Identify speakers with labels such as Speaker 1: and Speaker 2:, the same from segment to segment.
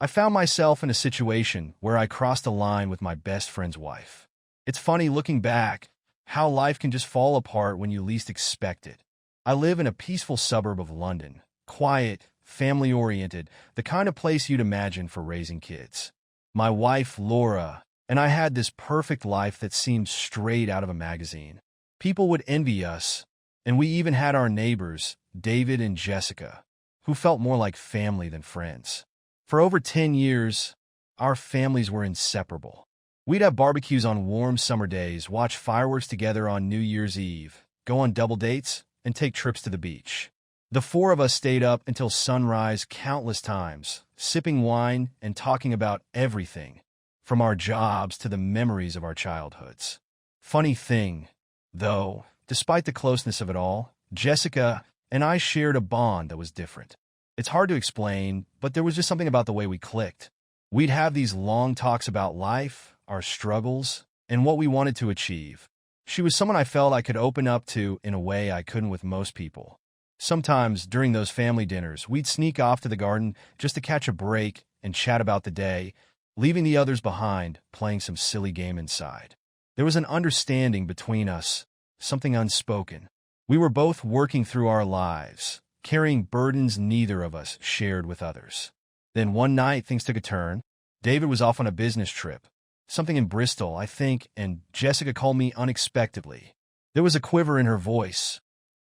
Speaker 1: I found myself in a situation where I crossed a line with my best friend's wife. It's funny looking back how life can just fall apart when you least expect it. I live in a peaceful suburb of London, quiet, family-oriented, the kind of place you'd imagine for raising kids. My wife, Laura, and I had this perfect life that seemed straight out of a magazine. People would envy us, and we even had our neighbors, David and Jessica, who felt more like family than friends. For over 10 years, our families were inseparable. We'd have barbecues on warm summer days, watch fireworks together on New Year's Eve, go on double dates, and take trips to the beach. The four of us stayed up until sunrise countless times, sipping wine and talking about everything, from our jobs to the memories of our childhoods. Funny thing, though, despite the closeness of it all, Jessica and I shared a bond that was different. It's hard to explain, but there was just something about the way we clicked. We'd have these long talks about life, our struggles, and what we wanted to achieve. She was someone I felt I could open up to in a way I couldn't with most people. Sometimes, during those family dinners, we'd sneak off to the garden just to catch a break and chat about the day, leaving the others behind, playing some silly game inside. There was an understanding between us, something unspoken. We were both working through our lives, carrying burdens neither of us shared with others. Then one night, things took a turn. David was off on a business trip, something in Bristol, I think, and Jessica called me unexpectedly. There was a quiver in her voice,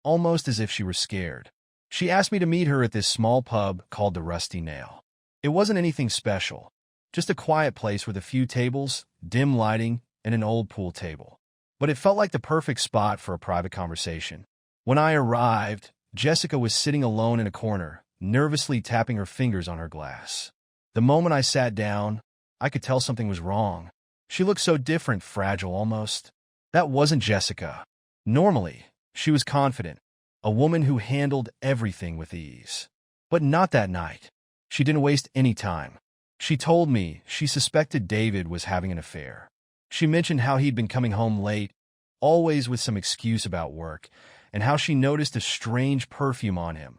Speaker 1: almost as if she were scared. She asked me to meet her at this small pub called the Rusty Nail. It wasn't anything special, just a quiet place with a few tables, dim lighting, and an old pool table. But it felt like the perfect spot for a private conversation. When I arrived, Jessica was sitting alone in a corner, nervously tapping her fingers on her glass. The moment I sat down, I could tell something was wrong. She looked so different, fragile almost. That wasn't Jessica. Normally, she was confident, a woman who handled everything with ease. But not that night. She didn't waste any time. She told me she suspected David was having an affair. She mentioned how he'd been coming home late, always with some excuse about work, and how she noticed a strange perfume on him,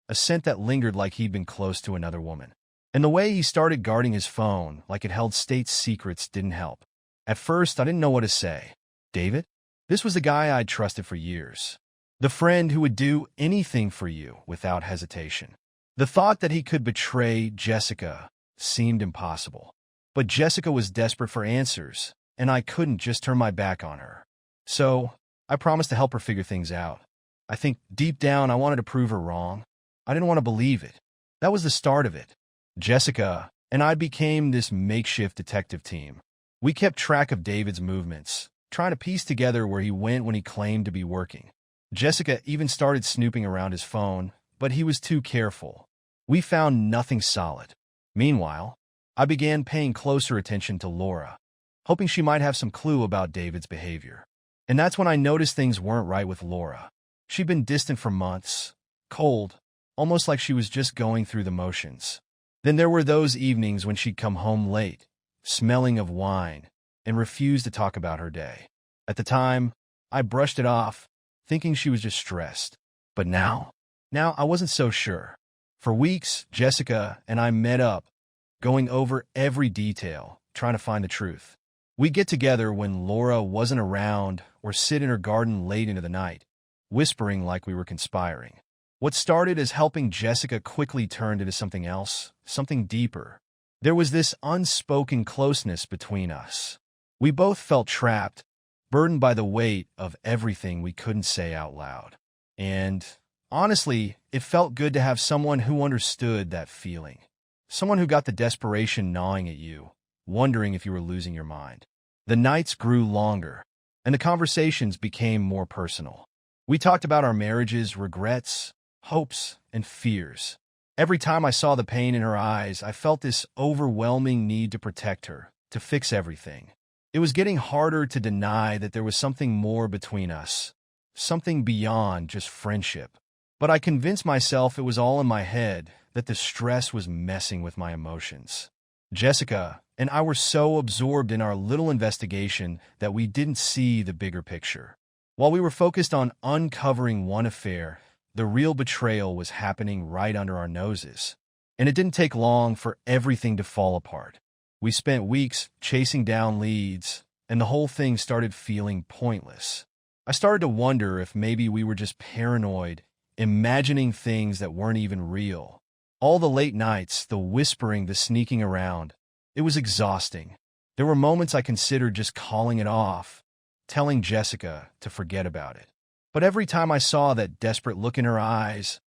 Speaker 1: a scent that lingered like he'd been close to another woman. And the way he started guarding his phone, like it held state secrets, didn't help. At first, I didn't know what to say. David? This was the guy I'd trusted for years. The friend who would do anything for you without hesitation. The thought that he could betray Jessica seemed impossible. But Jessica was desperate for answers, and I couldn't just turn my back on her. So, I promised to help her figure things out. I think deep down I wanted to prove her wrong. I didn't want to believe it. That was the start of it. Jessica and I became this makeshift detective team. We kept track of David's movements, trying to piece together where he went when he claimed to be working. Jessica even started snooping around his phone, but he was too careful. We found nothing solid. Meanwhile, I began paying closer attention to Laura, hoping she might have some clue about David's behavior. And that's when I noticed things weren't right with Laura. She'd been distant for months, cold, almost like she was just going through the motions. Then there were those evenings when she'd come home late, smelling of wine, and refused to talk about her day. At the time, I brushed it off, thinking she was just stressed. But now I wasn't so sure. For weeks, Jessica and I met up, going over every detail, trying to find the truth. We'd get together when Laura wasn't around or sit in her garden late into the night, whispering like we were conspiring. What started as helping Jessica quickly turned into something else, something deeper. There was this unspoken closeness between us. We both felt trapped, burdened by the weight of everything we couldn't say out loud. And, honestly, it felt good to have someone who understood that feeling. Someone who got the desperation gnawing at you, wondering if you were losing your mind. The nights grew longer, and the conversations became more personal. We talked about our marriages, regrets, hopes, and fears. Every time I saw the pain in her eyes, I felt this overwhelming need to protect her, to fix everything. It was getting harder to deny that there was something more between us, something beyond just friendship. But I convinced myself it was all in my head, that the stress was messing with my emotions. Jessica and I were so absorbed in our little investigation that we didn't see the bigger picture. While we were focused on uncovering one affair, the real betrayal was happening right under our noses. And it didn't take long for everything to fall apart. We spent weeks chasing down leads, and the whole thing started feeling pointless. I started to wonder if maybe we were just paranoid, imagining things that weren't even real. All the late nights, the whispering, the sneaking around, it was exhausting. There were moments I considered just calling it off, telling Jessica to forget about it. But every time I saw that desperate look in her eyes,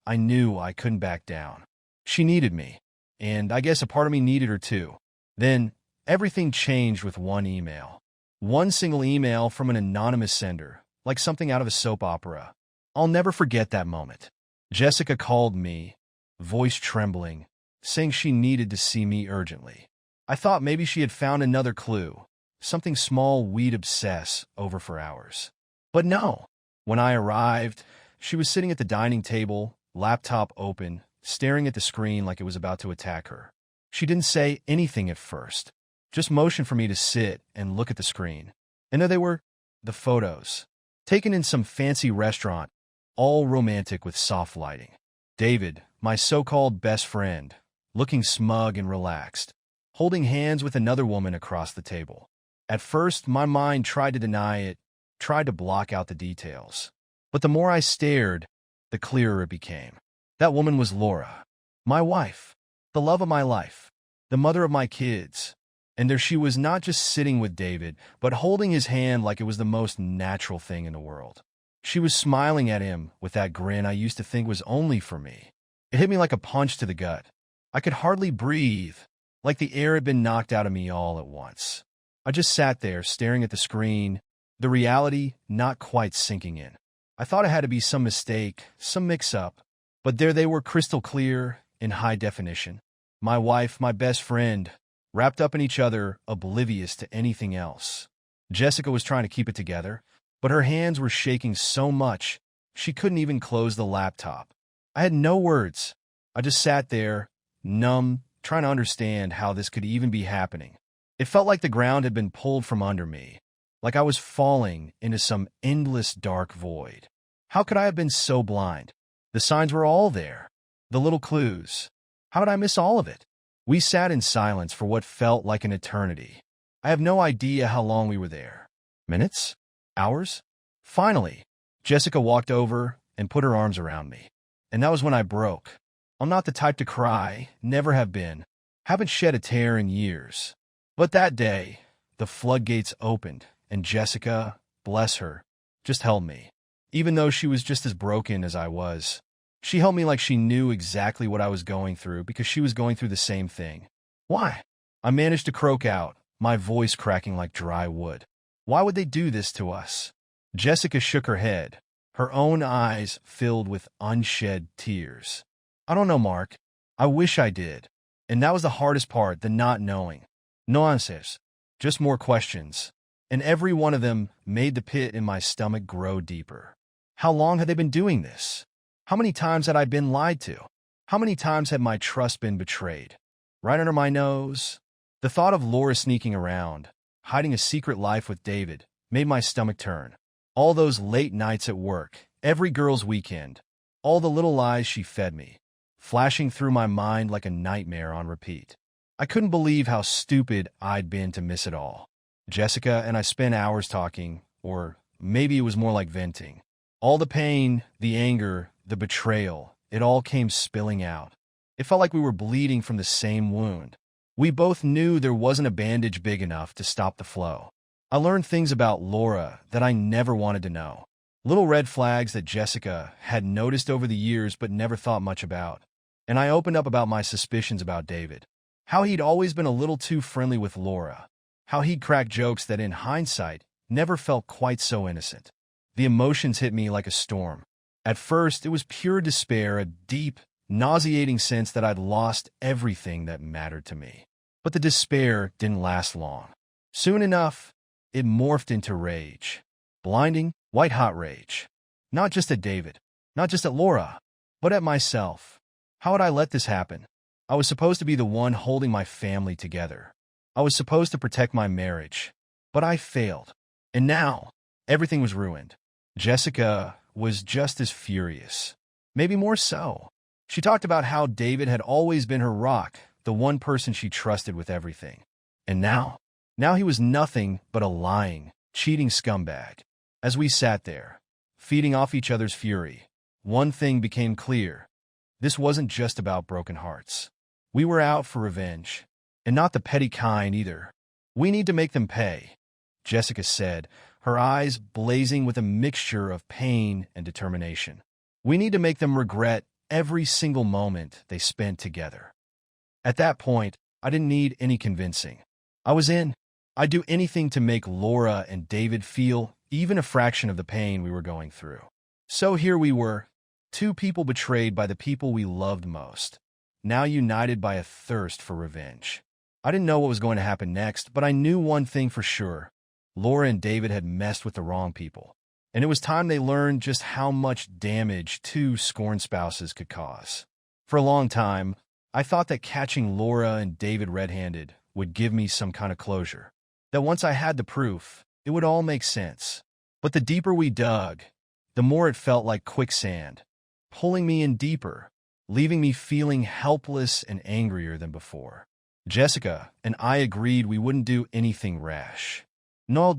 Speaker 1: I knew I couldn't back down. She needed me, and I guess a part of me needed her too. Then, everything changed with one email. One single email from an anonymous sender, like something out of a soap opera. I'll never forget that moment. Jessica called me, voice trembling, saying she needed to see me urgently. I thought maybe she had found another clue, something small we'd obsess over for hours. But no. When I arrived, she was sitting at the dining table, laptop open, staring at the screen like it was about to attack her. She didn't say anything at first, just motioned for me to sit and look at the screen. And there they were, the photos, taken in some fancy restaurant, all romantic with soft lighting. David, my so-called best friend, looking smug and relaxed, holding hands with another woman across the table. At first, my mind tried to deny it, tried to block out the details. But the more I stared, the clearer it became. That woman was Laura, my wife, the love of my life, the mother of my kids. And there she was, not just sitting with David, but holding his hand like it was the most natural thing in the world. She was smiling at him with that grin I used to think was only for me. It hit me like a punch to the gut. I could hardly breathe, like the air had been knocked out of me all at once. I just sat there staring at the screen, the reality not quite sinking in. I thought it had to be some mistake, some mix-up, but there they were, crystal clear, in high definition. My wife, my best friend, wrapped up in each other, oblivious to anything else. Jessica was trying to keep it together, but her hands were shaking so much she couldn't even close the laptop. I had no words. I just sat there, numb, trying to understand how this could even be happening. It felt like the ground had been pulled from under me, like I was falling into some endless dark void. How could I have been so blind? The signs were all there, the little clues. How did I miss all of it? We sat in silence for what felt like an eternity. I have no idea how long we were there. Minutes? Hours? Finally, Jessica walked over and put her arms around me. And that was when I broke. I'm not the type to cry, never have been. Haven't shed a tear in years. But that day, the floodgates opened, and Jessica, bless her, just held me. Even though she was just as broken as I was. She held me like she knew exactly what I was going through because she was going through the same thing. Why? I managed to croak out, my voice cracking like dry wood. Why would they do this to us? Jessica shook her head, her own eyes filled with unshed tears. I don't know, Mark. I wish I did. And that was the hardest part, the not knowing. No answers, just more questions. And every one of them made the pit in my stomach grow deeper. How long had they been doing this? How many times had I been lied to? How many times had my trust been betrayed? Right under my nose? The thought of Laura sneaking around, hiding a secret life with David, made my stomach turn. All those late nights at work, every girl's weekend, all the little lies she fed me, flashing through my mind like a nightmare on repeat. I couldn't believe how stupid I'd been to miss it all. Jessica and I spent hours talking, or maybe it was more like venting. All the pain, the anger, the betrayal, it all came spilling out. It felt like we were bleeding from the same wound. We both knew there wasn't a bandage big enough to stop the flow. I learned things about Laura that I never wanted to know. Little red flags that Jessica had noticed over the years but never thought much about. And I opened up about my suspicions about David. How he'd always been a little too friendly with Laura. How he'd crack jokes that in hindsight never felt quite so innocent. The emotions hit me like a storm. At first, it was pure despair, a deep, nauseating sense that I'd lost everything that mattered to me. But the despair didn't last long. Soon enough, it morphed into rage. Blinding, white-hot rage. Not just at David, not just at Laura, but at myself. How had I let this happen? I was supposed to be the one holding my family together. I was supposed to protect my marriage. But I failed. And now, everything was ruined. Jessica was just as furious. Maybe more so. She talked about how David had always been her rock, the one person she trusted with everything. And now he was nothing but a lying, cheating scumbag. As we sat there, feeding off each other's fury, one thing became clear. This wasn't just about broken hearts. We were out for revenge. And not the petty kind either. We need to make them pay, Jessica said, her eyes blazing with a mixture of pain and determination. We need to make them regret every single moment they spent together. At that point, I didn't need any convincing. I was in. I'd do anything to make Laura and David feel even a fraction of the pain we were going through. So here we were, two people betrayed by the people we loved most, now united by a thirst for revenge. I didn't know what was going to happen next, but I knew one thing for sure. Laura and David had messed with the wrong people, and it was time they learned just how much damage two scorned spouses could cause. For a long time, I thought that catching Laura and David red-handed would give me some kind of closure, that once I had the proof, it would all make sense. But the deeper we dug, the more it felt like quicksand, pulling me in deeper, leaving me feeling helpless and angrier than before. Jessica and I agreed we wouldn't do anything rash. No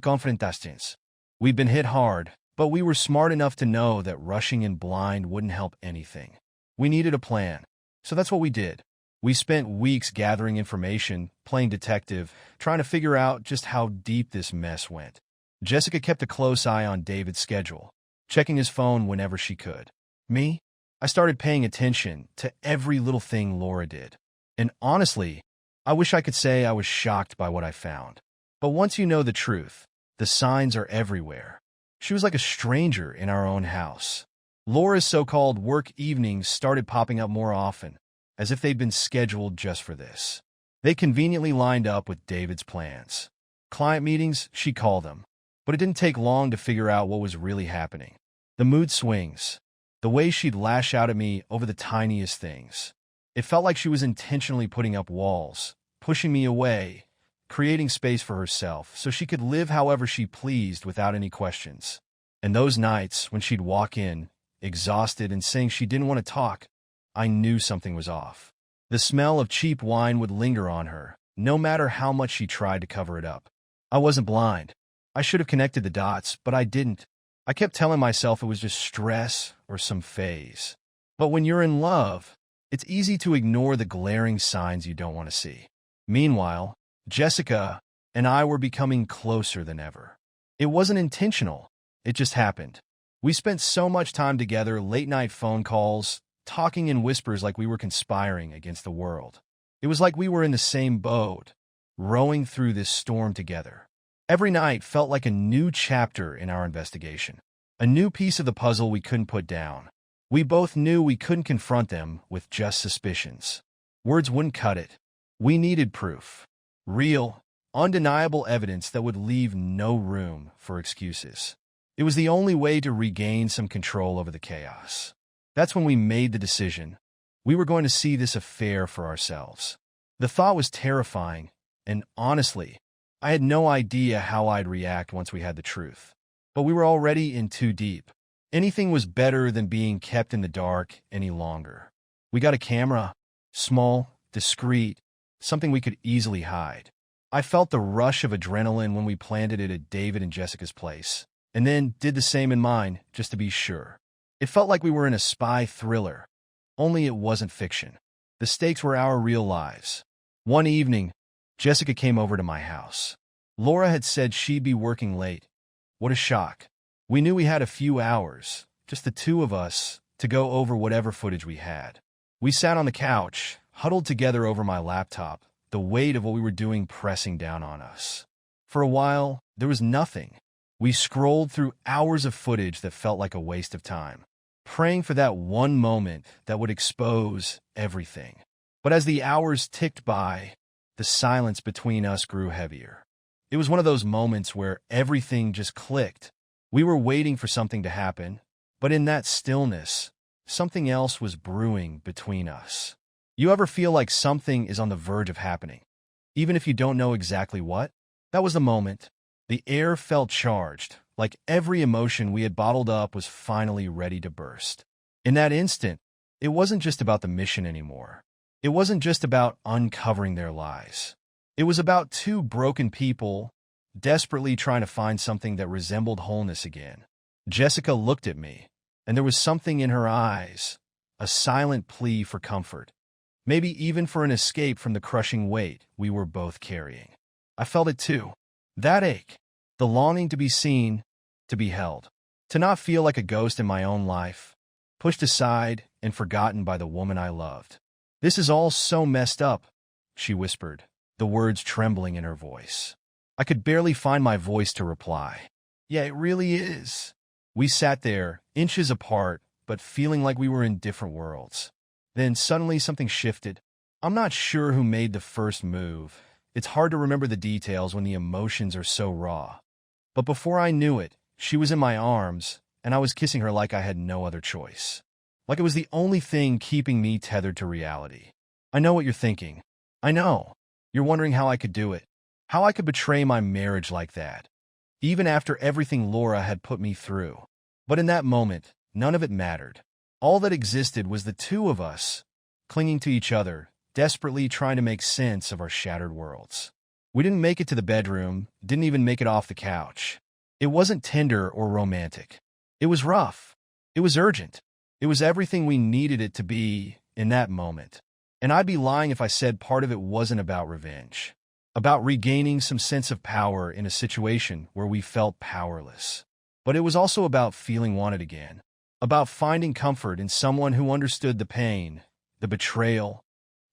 Speaker 1: confrontations. We'd been hit hard, but we were smart enough to know that rushing in blind wouldn't help anything. We needed a plan, so that's what we did. We spent weeks gathering information, playing detective, trying to figure out just how deep this mess went. Jessica kept a close eye on David's schedule, checking his phone whenever she could. Me? I started paying attention to every little thing Laura did. And honestly, I wish I could say I was shocked by what I found. But once you know the truth, the signs are everywhere. She was like a stranger in our own house. Laura's so-called work evenings started popping up more often, as if they'd been scheduled just for this. They conveniently lined up with David's plans. Client meetings, she called them. But it didn't take long to figure out what was really happening. The mood swings, the way she'd lash out at me over the tiniest things. It felt like she was intentionally putting up walls, pushing me away, creating space for herself so she could live however she pleased without any questions. And those nights when she'd walk in, exhausted and saying she didn't want to talk, I knew something was off. The smell of cheap wine would linger on her, no matter how much she tried to cover it up. I wasn't blind. I should have connected the dots, but I didn't. I kept telling myself it was just stress or some phase. But when you're in love, it's easy to ignore the glaring signs you don't want to see. Meanwhile, Jessica and I were becoming closer than ever. It wasn't intentional. It just happened. We spent so much time together, late-night phone calls, talking in whispers like we were conspiring against the world. It was like we were in the same boat, rowing through this storm together. Every night felt like a new chapter in our investigation, a new piece of the puzzle we couldn't put down. We both knew we couldn't confront them with just suspicions. Words wouldn't cut it. We needed proof. Real, undeniable evidence that would leave no room for excuses. It was the only way to regain some control over the chaos. That's when we made the decision. We were going to see this affair for ourselves. The thought was terrifying, and honestly, I had no idea how I'd react once we had the truth. But we were already in too deep. Anything was better than being kept in the dark any longer. We got a camera, small, discreet, something we could easily hide. I felt the rush of adrenaline when we planted it at David and Jessica's place, and then did the same in mine, just to be sure. It felt like we were in a spy thriller, only it wasn't fiction. The stakes were our real lives. One evening, Jessica came over to my house. Laura had said she'd be working late. What a shock. We knew we had a few hours, just the two of us, to go over whatever footage we had. We sat on the couch, huddled together over my laptop, the weight of what we were doing pressing down on us. For a while, there was nothing. We scrolled through hours of footage that felt like a waste of time, praying for that one moment that would expose everything. But as the hours ticked by, the silence between us grew heavier. It was one of those moments where everything just clicked. We were waiting for something to happen, but in that stillness, something else was brewing between us. You ever feel like something is on the verge of happening, even if you don't know exactly what? That was the moment. The air felt charged, like every emotion we had bottled up was finally ready to burst. In that instant, It wasn't just about the mission anymore. It wasn't just about uncovering their lies. It was about two broken people desperately trying to find something that resembled wholeness again. Jessica looked at me, and there was something in her eyes, a silent plea for comfort, maybe even for an escape from the crushing weight we were both carrying. I felt it too. That ache, the longing to be seen, to be held, to not feel like a ghost in my own life, pushed aside and forgotten by the woman I loved. "This is all so messed up," she whispered, the words trembling in her voice. I could barely find my voice to reply. "Yeah, it really is." We sat there, inches apart, but feeling like we were in different worlds. Then suddenly something shifted. I'm not sure who made the first move. It's hard to remember the details when the emotions are so raw. But before I knew it, she was in my arms, and I was kissing her like I had no other choice. Like it was the only thing keeping me tethered to reality. I know what you're thinking. I know. You're wondering how I could do it. How I could betray my marriage like that. Even after everything Laura had put me through. But in that moment, none of it mattered. All that existed was the two of us, clinging to each other, desperately trying to make sense of our shattered worlds. We didn't make it to the bedroom, didn't even make it off the couch. It wasn't tender or romantic. It was rough. It was urgent. It was everything we needed it to be in that moment. And I'd be lying if I said part of it wasn't about revenge. About regaining some sense of power in a situation where we felt powerless. But it was also about feeling wanted again. About finding comfort in someone who understood the pain, the betrayal,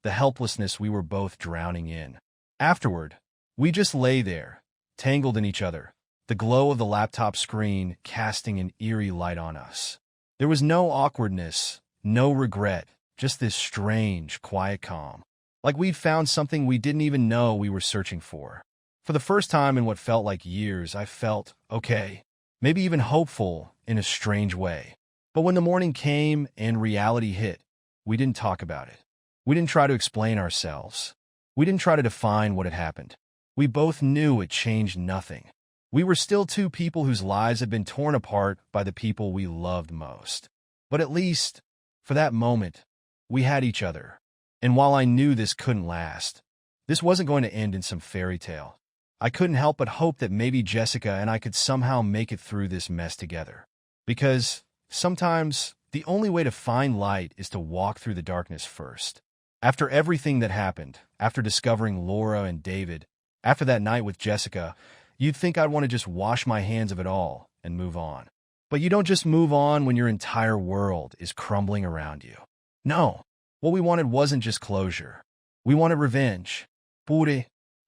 Speaker 1: the helplessness we were both drowning in. Afterward, we just lay there, tangled in each other, the glow of the laptop screen casting an eerie light on us. There was no awkwardness, no regret, just this strange, quiet calm. Like we'd found something we didn't even know we were searching for. For the first time in what felt like years, I felt okay, maybe even hopeful in a strange way. But when the morning came and reality hit, we didn't talk about it. We didn't try to explain ourselves. We didn't try to define what had happened. We both knew it changed nothing. We were still two people whose lives had been torn apart by the people we loved most. But at least, for that moment, we had each other. And while I knew this couldn't last, this wasn't going to end in some fairy tale, I couldn't help but hope that maybe Jessica and I could somehow make it through this mess together. Because sometimes the only way to find light is to walk through the darkness first. After everything that happened, after discovering Laura and David, after that night with Jessica, you'd think I'd want to just wash my hands of it all and move on. But you don't just move on when your entire world is crumbling around you. No. What we wanted wasn't just closure. We wanted revenge. Pure,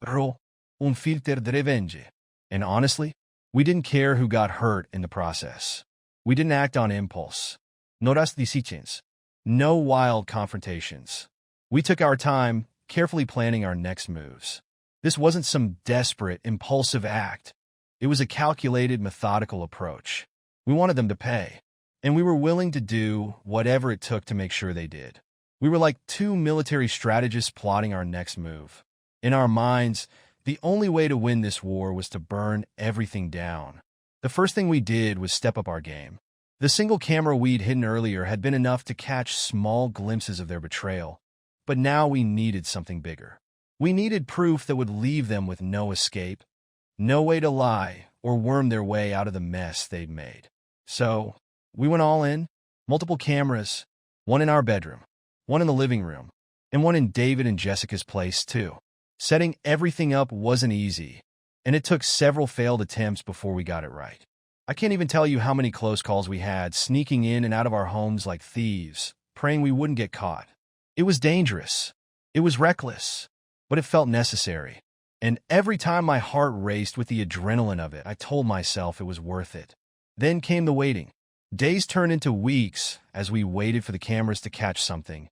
Speaker 1: ro, un filter de revenge. And honestly, we didn't care who got hurt in the process. We didn't act on impulse. No das decisions. No wild confrontations. We took our time, carefully planning our next moves. This wasn't some desperate, impulsive act. It was a calculated, methodical approach. We wanted them to pay. And we were willing to do whatever it took to make sure they did. We were like two military strategists plotting our next move. In our minds, the only way to win this war was to burn everything down. The first thing we did was step up our game. The single camera we'd hidden earlier had been enough to catch small glimpses of their betrayal. But now we needed something bigger. We needed proof that would leave them with no escape, no way to lie or worm their way out of the mess they'd made. So, we went all in, multiple cameras, one in our bedroom, one in the living room, and one in David and Jessica's place, too. Setting everything up wasn't easy, and it took several failed attempts before we got it right. I can't even tell you how many close calls we had, sneaking in and out of our homes like thieves, praying we wouldn't get caught. It was dangerous. It was reckless, but it felt necessary. And every time my heart raced with the adrenaline of it, I told myself it was worth it. Then came the waiting. Days turned into weeks as we waited for the cameras to catch something,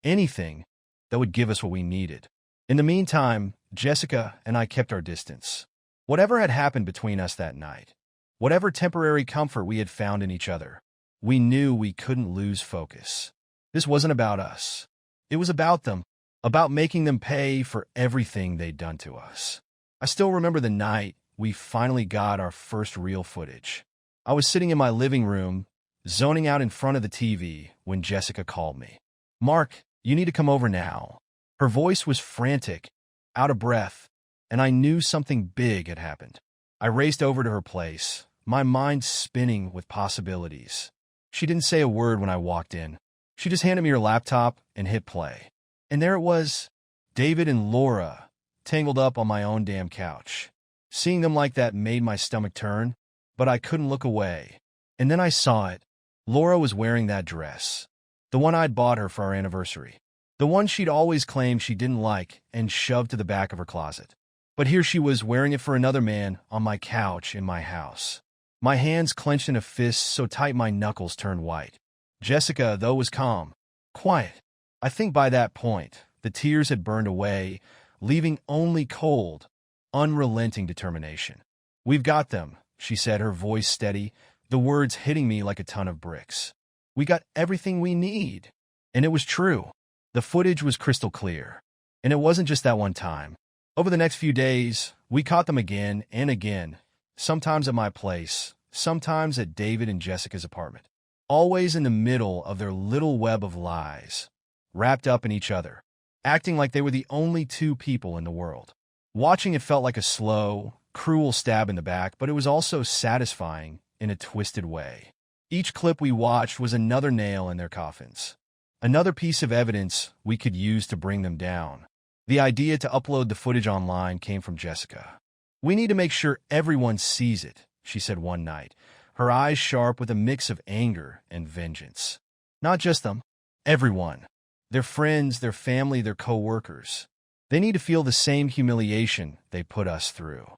Speaker 1: anything that would give us what we needed. In the meantime, Jessica and I kept our distance. Whatever had happened between us that night, whatever temporary comfort we had found in each other, we knew we couldn't lose focus. This wasn't about us. It was about them, about making them pay for everything they'd done to us. I still remember the night we finally got our first real footage. I was sitting in my living room, zoning out in front of the TV when Jessica called me. "Mark, you need to come over now." Her voice was frantic, out of breath, and I knew something big had happened. I raced over to her place, my mind spinning with possibilities. She didn't say a word when I walked in. She just handed me her laptop and hit play. And there it was, David and Laura, tangled up on my own damn couch. Seeing them like that made my stomach turn, but I couldn't look away. And then I saw it. Laura was wearing that dress. The one I'd bought her for our anniversary. The one she'd always claimed she didn't like and shoved to the back of her closet. But here she was wearing it for another man on my couch in my house. My hands clenched in a fist so tight my knuckles turned white. Jessica, though, was calm, quiet. I think by that point, the tears had burned away, leaving only cold, unrelenting determination. "We've got them," she said, her voice steady, the words hitting me like a ton of bricks. "We got everything we need." And it was true. The footage was crystal clear. And it wasn't just that one time. Over the next few days, we caught them again and again, sometimes at my place, sometimes at David and Jessica's apartment. Always in the middle of their little web of lies, wrapped up in each other, acting like they were the only two people in the world. Watching it felt like a slow, cruel stab in the back, but it was also satisfying in a twisted way. Each clip we watched was another nail in their coffins. Another piece of evidence we could use to bring them down. The idea to upload the footage online came from Jessica. "We need to make sure everyone sees it," she said one night, her eyes sharp with a mix of anger and vengeance. "Not just them, everyone. Their friends, their family, their co-workers. They need to feel the same humiliation they put us through."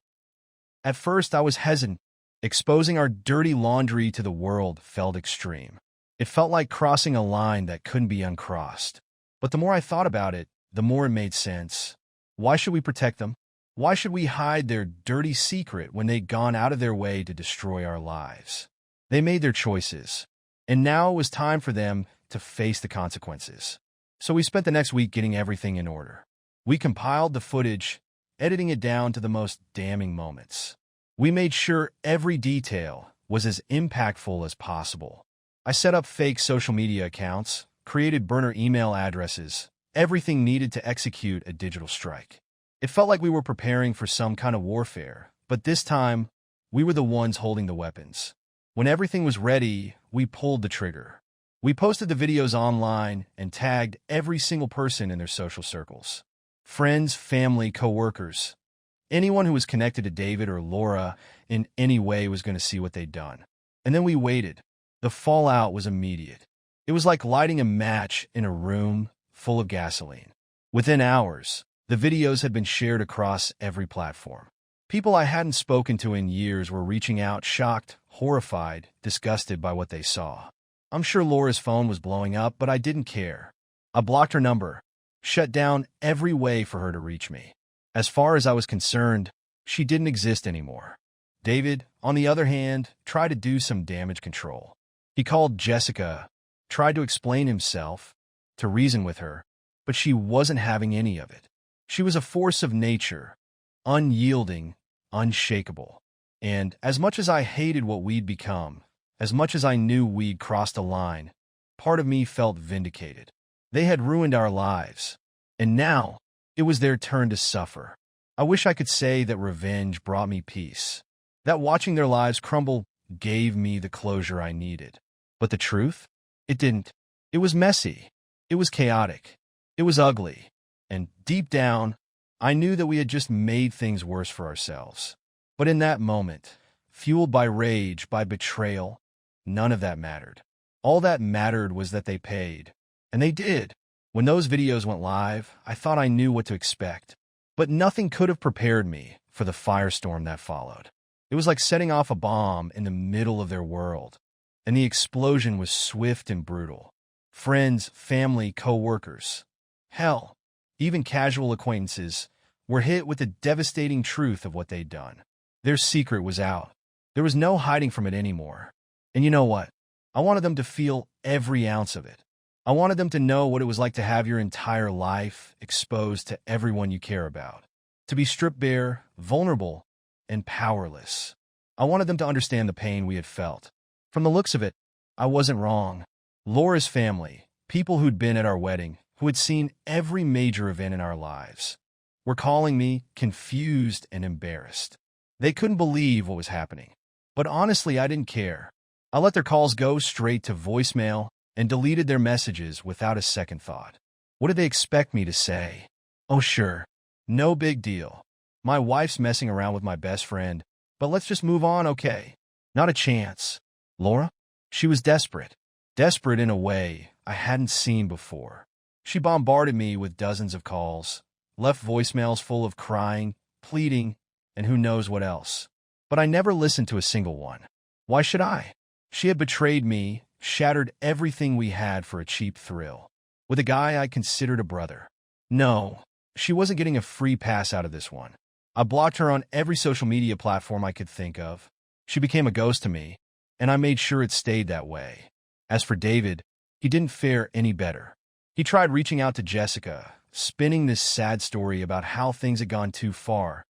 Speaker 1: At first, I was hesitant. Exposing our dirty laundry to the world felt extreme. It felt like crossing a line that couldn't be uncrossed. But the more I thought about it, the more it made sense. Why should we protect them? Why should we hide their dirty secret when they'd gone out of their way to destroy our lives? They made their choices, and now it was time for them to face the consequences. So we spent the next week getting everything in order. We compiled the footage, editing it down to the most damning moments. We made sure every detail was as impactful as possible. I set up fake social media accounts, created burner email addresses, everything needed to execute a digital strike. It felt like we were preparing for some kind of warfare, but this time, we were the ones holding the weapons. When everything was ready, we pulled the trigger. We posted the videos online and tagged every single person in their social circles. Friends, family, co-workers. Anyone who was connected to David or Laura in any way was going to see what they'd done. And then we waited. The fallout was immediate. It was like lighting a match in a room full of gasoline. Within hours, the videos had been shared across every platform. People I hadn't spoken to in years were reaching out, shocked, horrified, disgusted by what they saw. I'm sure Laura's phone was blowing up, but I didn't care. I blocked her number, shut down every way for her to reach me. As far as I was concerned, she didn't exist anymore. David, on the other hand, tried to do some damage control. He called Jessica, tried to explain himself, to reason with her, but she wasn't having any of it. She was a force of nature, unyielding, unshakable. And as much as I hated what we'd become, as much as I knew we'd crossed a line, part of me felt vindicated. They had ruined our lives, and now it was their turn to suffer. I wish I could say that revenge brought me peace, that watching their lives crumble gave me the closure I needed. But the truth? It didn't. It was messy. It was chaotic. It was ugly. And deep down, I knew that we had just made things worse for ourselves. But in that moment, fueled by rage, by betrayal, none of that mattered. All that mattered was that they paid. And they did. When those videos went live, I thought I knew what to expect. But nothing could have prepared me for the firestorm that followed. It was like setting off a bomb in the middle of their world. And the explosion was swift and brutal. Friends, family, co-workers, hell, even casual acquaintances were hit with the devastating truth of what they'd done. Their secret was out. There was no hiding from it anymore. And you know what? I wanted them to feel every ounce of it. I wanted them to know what it was like to have your entire life exposed to everyone you care about. To be stripped bare, vulnerable, and powerless. I wanted them to understand the pain we had felt. From the looks of it, I wasn't wrong. Laura's family, people who'd been at our wedding, who had seen every major event in our lives, were calling me confused and embarrassed. They couldn't believe what was happening. But honestly, I didn't care. I let their calls go straight to voicemail and deleted their messages without a second thought. What did they expect me to say? Oh, sure. No big deal. My wife's messing around with my best friend, but let's just move on, okay? Not a chance. Laura? She was desperate. Desperate in a way I hadn't seen before. She bombarded me with dozens of calls, left voicemails full of crying, pleading, and who knows what else. But I never listened to a single one. Why should I? She had betrayed me, shattered everything we had for a cheap thrill, with a guy I considered a brother. No, she wasn't getting a free pass out of this one. I blocked her on every social media platform I could think of. She became a ghost to me, and I made sure it stayed that way. As for David, he didn't fare any better. He tried reaching out to Jessica, spinning this sad story about how things had gone too far,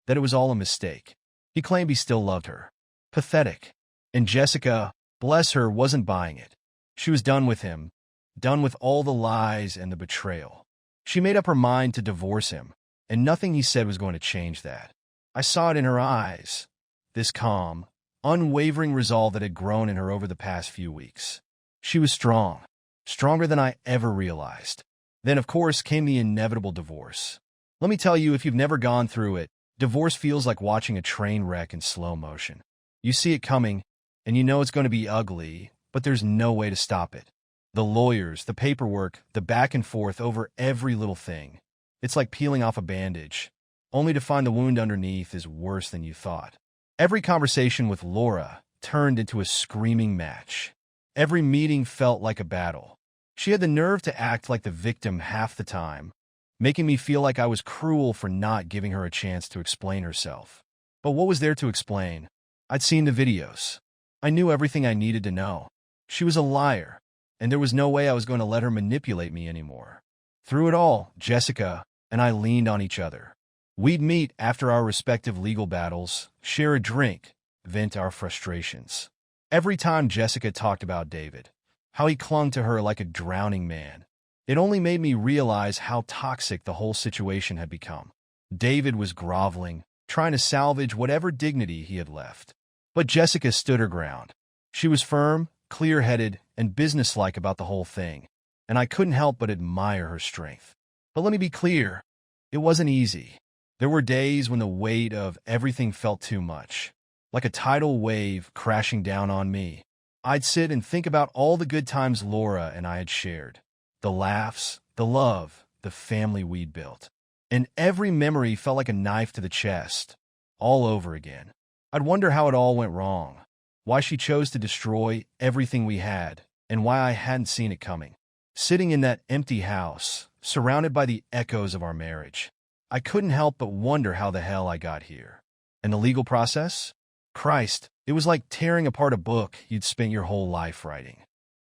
Speaker 1: that it was all a mistake. He claimed he still loved her. Pathetic. And Jessica, bless her, wasn't buying it. She was done with him, done with all the lies and the betrayal. She made up her mind to divorce him, and nothing he said was going to change that. I saw it in her eyes, this calm, unwavering resolve that had grown in her over the past few weeks. She was strong, stronger than I ever realized. Then, of course, came the inevitable divorce. Let me tell you, if you've never gone through it, divorce feels like watching a train wreck in slow motion. You see it coming, and you know it's going to be ugly, but there's no way to stop it. The lawyers, the paperwork, the back and forth over every little thing. It's like peeling off a bandage, only to find the wound underneath is worse than you thought. Every conversation with Laura turned into a screaming match. Every meeting felt like a battle. She had the nerve to act like the victim half the time, making me feel like I was cruel for not giving her a chance to explain herself. But what was there to explain? I'd seen the videos. I knew everything I needed to know. She was a liar, and there was no way I was going to let her manipulate me anymore. Through it all, Jessica and I leaned on each other. We'd meet after our respective legal battles, share a drink, vent our frustrations. Every time Jessica talked about David, how he clung to her like a drowning man, it only made me realize how toxic the whole situation had become. David was groveling, trying to salvage whatever dignity he had left. But Jessica stood her ground. She was firm, clear-headed, and businesslike about the whole thing, and I couldn't help but admire her strength. But let me be clear, it wasn't easy. There were days when the weight of everything felt too much, like a tidal wave crashing down on me. I'd sit and think about all the good times Laura and I had shared, the laughs, the love, the family we'd built. And every memory felt like a knife to the chest, all over again. I'd wonder how it all went wrong, why she chose to destroy everything we had, and why I hadn't seen it coming. Sitting in that empty house, surrounded by the echoes of our marriage, I couldn't help but wonder how the hell I got here. And the legal process? Christ, it was like tearing apart a book you'd spent your whole life writing.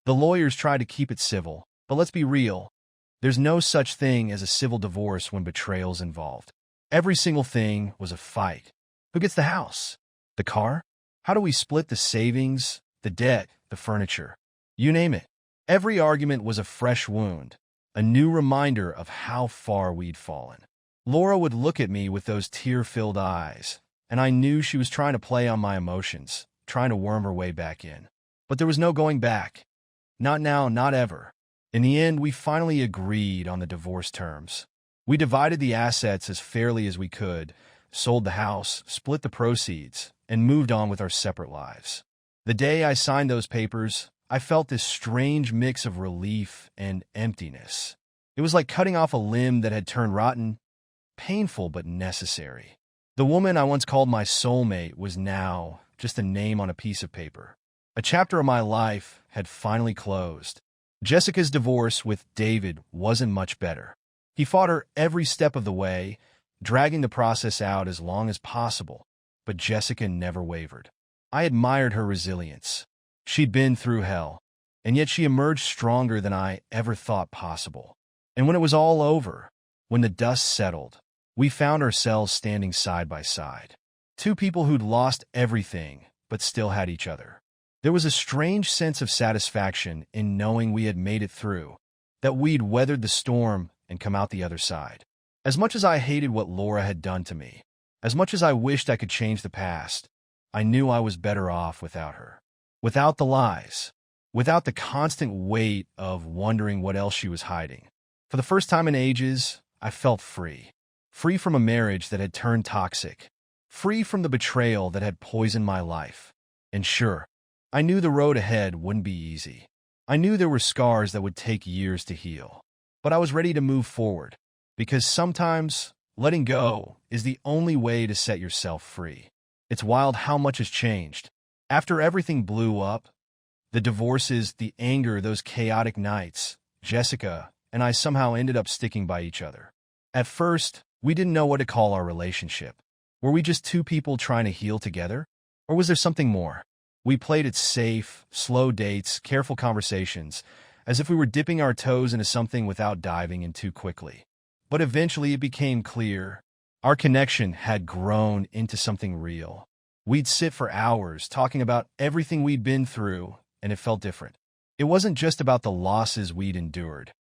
Speaker 1: The lawyers tried to keep it civil, but let's be real. There's no such thing as a civil divorce when betrayal's involved. Every single thing was a fight. Who gets the house? The car? How do we split the savings, the debt, the furniture? You name it. Every argument was a fresh wound, a new reminder of how far we'd fallen. Laura would look at me with those tear-filled eyes, and I knew she was trying to play on my emotions, trying to worm her way back in. But there was no going back. Not now, not ever. In the end, we finally agreed on the divorce terms. We divided the assets as fairly as we could, sold the house, split the proceeds, and moved on with our separate lives. The day I signed those papers, I felt this strange mix of relief and emptiness. It was like cutting off a limb that had turned rotten, painful but necessary. The woman I once called my soulmate was now just a name on a piece of paper. A chapter of my life had finally closed. Jessica's divorce with David wasn't much better. He fought her every step of the way, dragging the process out as long as possible, but Jessica never wavered. I admired her resilience. She'd been through hell, and yet she emerged stronger than I ever thought possible. And when it was all over, when the dust settled, we found ourselves standing side by side. Two people who'd lost everything, but still had each other. There was a strange sense of satisfaction in knowing we had made it through, that we'd weathered the storm and come out the other side. As much as I hated what Laura had done to me, as much as I wished I could change the past, I knew I was better off without her. Without the lies. Without the constant weight of wondering what else she was hiding. For the first time in ages, I felt free. Free from a marriage that had turned toxic. Free from the betrayal that had poisoned my life. And sure, I knew the road ahead wouldn't be easy. I knew there were scars that would take years to heal. But I was ready to move forward. Because sometimes, letting go is the only way to set yourself free. It's wild how much has changed. After everything blew up, the divorces, the anger, those chaotic nights, Jessica and I somehow ended up sticking by each other. At first, we didn't know what to call our relationship. Were we just two people trying to heal together? Or was there something more? We played it safe, slow dates, careful conversations, as if we were dipping our toes into something without diving in too quickly. But eventually it became clear. Our connection had grown into something real. We'd sit for hours talking about everything we'd been through, and it felt different. It wasn't just about the losses we'd endured.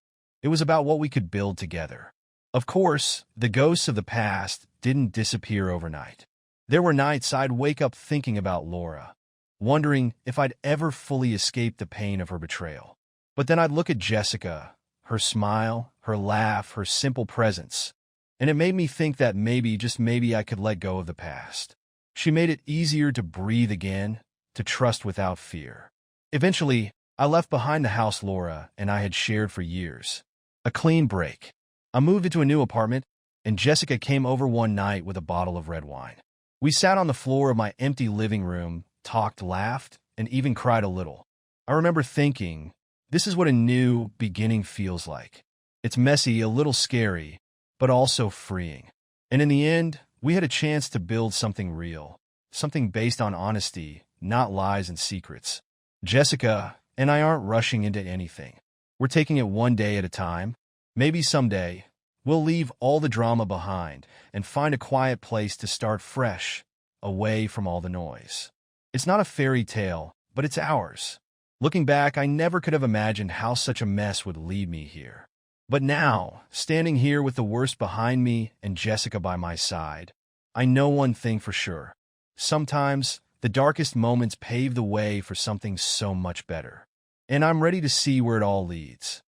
Speaker 1: It was about what we could build together. Of course, the ghosts of the past didn't disappear overnight. There were nights I'd wake up thinking about Laura, wondering if I'd ever fully escape the pain of her betrayal. But then I'd look at Jessica, her smile, her laugh, her simple presence, and it made me think that maybe, just maybe, I could let go of the past. She made it easier to breathe again, to trust without fear. Eventually, I left behind the house Laura and I had shared for years. A clean break. I moved into a new apartment, and Jessica came over one night with a bottle of red wine. We sat on the floor of my empty living room, talked, laughed, and even cried a little. I remember thinking, this is what a new beginning feels like. It's messy, a little scary, but also freeing. And in the end, we had a chance to build something real, something based on honesty, not lies and secrets. Jessica and I aren't rushing into anything. We're taking it one day at a time. Maybe someday, we'll leave all the drama behind and find a quiet place to start fresh, away from all the noise. It's not a fairy tale, but it's ours. Looking back, I never could have imagined how such a mess would lead me here. But now, standing here with the worst behind me and Jessica by my side, I know one thing for sure. Sometimes, the darkest moments pave the way for something so much better. And I'm ready to see where it all leads.